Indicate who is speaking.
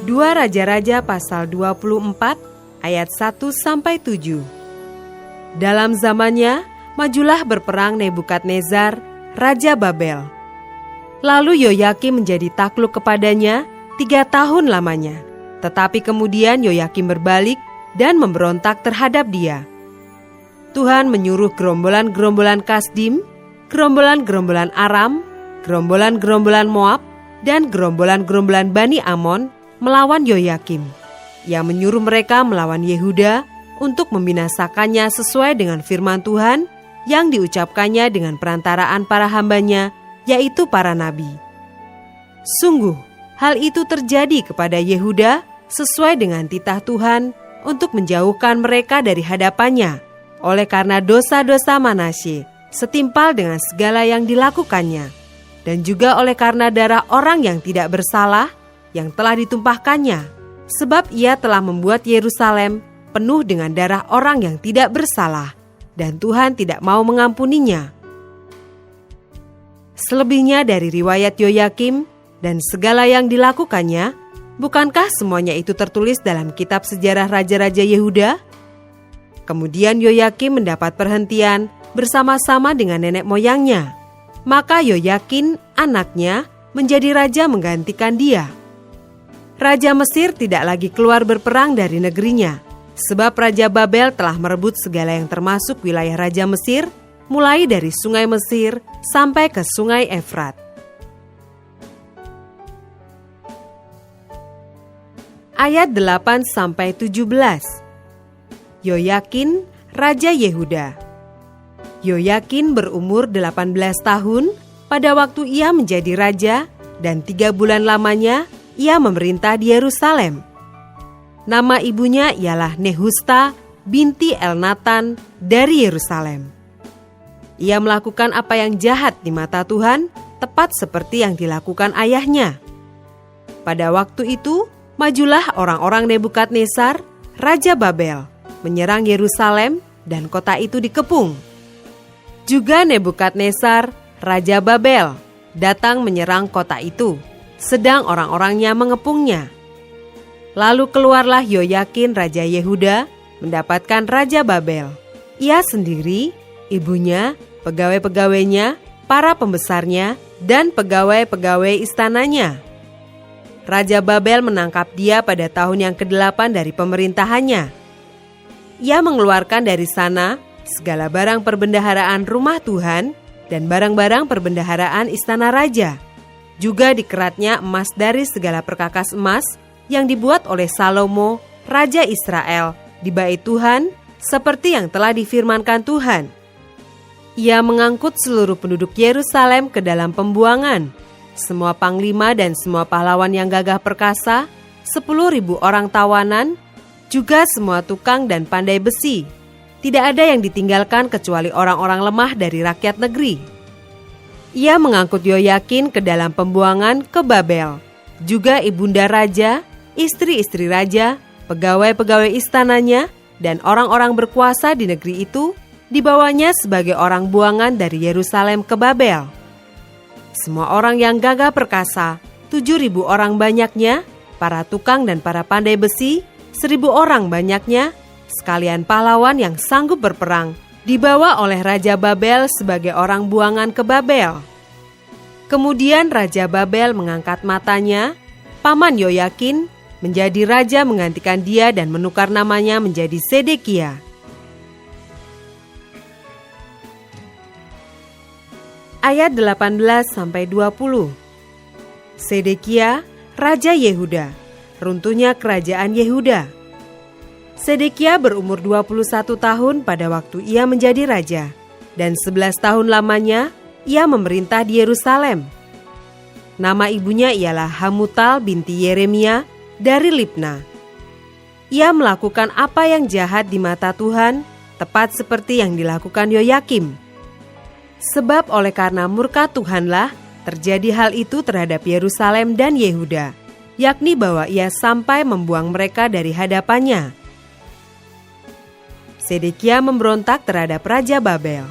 Speaker 1: 2 Raja-Raja pasal 24 ayat 1-7. Dalam zamannya, majulah berperang Nebukadnezar, Raja Babel. Lalu Yoyakim menjadi takluk kepadanya 3 tahun lamanya. Tetapi kemudian Yoyakim berbalik dan memberontak terhadap dia. Tuhan menyuruh gerombolan-gerombolan Kasdim, gerombolan-gerombolan Aram, gerombolan-gerombolan Moab, dan gerombolan-gerombolan Bani Amon melawan Yoyakim. Ia menyuruh mereka melawan Yehuda untuk membinasakannya sesuai dengan firman Tuhan yang diucapkannya dengan perantaraan para hambanya, yaitu para nabi. Sungguh, hal itu terjadi kepada Yehuda sesuai dengan titah Tuhan untuk menjauhkan mereka dari hadapannya, oleh karena dosa-dosa Manasye setimpal dengan segala yang dilakukannya, dan juga oleh karena darah orang yang tidak bersalah yang telah ditumpahkannya, sebab ia telah membuat Yerusalem penuh dengan darah orang yang tidak bersalah, dan Tuhan tidak mau mengampuninya. Selebihnya dari riwayat Yoyakim dan segala yang dilakukannya, bukankah semuanya itu tertulis dalam kitab sejarah Raja-Raja Yehuda? Kemudian Yoyakim mendapat perhentian bersama-sama dengan nenek moyangnya. Maka Yoyakin, anaknya, menjadi raja menggantikan dia. Raja Mesir tidak lagi keluar berperang dari negerinya, sebab Raja Babel telah merebut segala yang termasuk wilayah Raja Mesir, mulai dari sungai Mesir sampai ke sungai Efrat. Ayat 8-17. Yoyakin, Raja Yehuda. Yoyakin berumur 18 tahun pada waktu ia menjadi raja, dan 3 bulan lamanya ia memerintah di Yerusalem. Nama ibunya ialah Nehusta binti Elnatan dari Yerusalem. Ia melakukan apa yang jahat di mata Tuhan, tepat seperti yang dilakukan ayahnya. Pada waktu itu, majulah orang-orang Nebukadnezar, Raja Babel, menyerang Yerusalem dan kota itu dikepung. Juga Nebukadnezar, Raja Babel, datang menyerang kota itu, sedang orang-orangnya mengepungnya. Lalu keluarlah Yoyakin Raja Yehuda mendapatkan Raja Babel. Ia sendiri, ibunya, pegawai-pegawainya, para pembesarnya, dan pegawai-pegawai istananya. Raja Babel menangkap dia pada tahun yang ke-8 dari pemerintahannya. Ia mengeluarkan dari sana segala barang perbendaharaan rumah Tuhan dan barang-barang perbendaharaan istana raja. Juga dikeratnya emas dari segala perkakas emas yang dibuat oleh Salomo, Raja Israel, di bait Tuhan, seperti yang telah difirmankan Tuhan. Ia mengangkut seluruh penduduk Yerusalem ke dalam pembuangan, semua panglima dan semua pahlawan yang gagah perkasa, 10.000 orang tawanan, juga semua tukang dan pandai besi. Tidak ada yang ditinggalkan kecuali orang-orang lemah dari rakyat negeri. Ia mengangkut Yoyakin ke dalam pembuangan ke Babel, juga ibunda raja, istri-istri raja, pegawai-pegawai istananya, dan orang-orang berkuasa di negeri itu dibawanya sebagai orang buangan dari Yerusalem ke Babel. Semua orang yang gagah perkasa, 7.000 orang banyaknya, para tukang dan para pandai besi, 1.000 orang banyaknya, sekalian pahlawan yang sanggup berperang, dibawa oleh Raja Babel sebagai orang buangan ke Babel. Kemudian Raja Babel mengangkat matanya, paman Yoyakin menjadi raja menggantikan dia dan menukar namanya menjadi Sedekia. Ayat 18-20. Sedekia, Raja Yehuda. Runtuhnya kerajaan Yehuda. Sedekia berumur 21 tahun pada waktu ia menjadi raja, dan 11 tahun lamanya ia memerintah di Yerusalem. Nama ibunya ialah Hamutal binti Yeremia dari Libna. Ia melakukan apa yang jahat di mata Tuhan, tepat seperti yang dilakukan Yoyakim. Sebab oleh karena murka Tuhanlah terjadi hal itu terhadap Yerusalem dan Yehuda, yakni bahwa ia sampai membuang mereka dari hadapannya. Sedekia memberontak terhadap Raja Babel.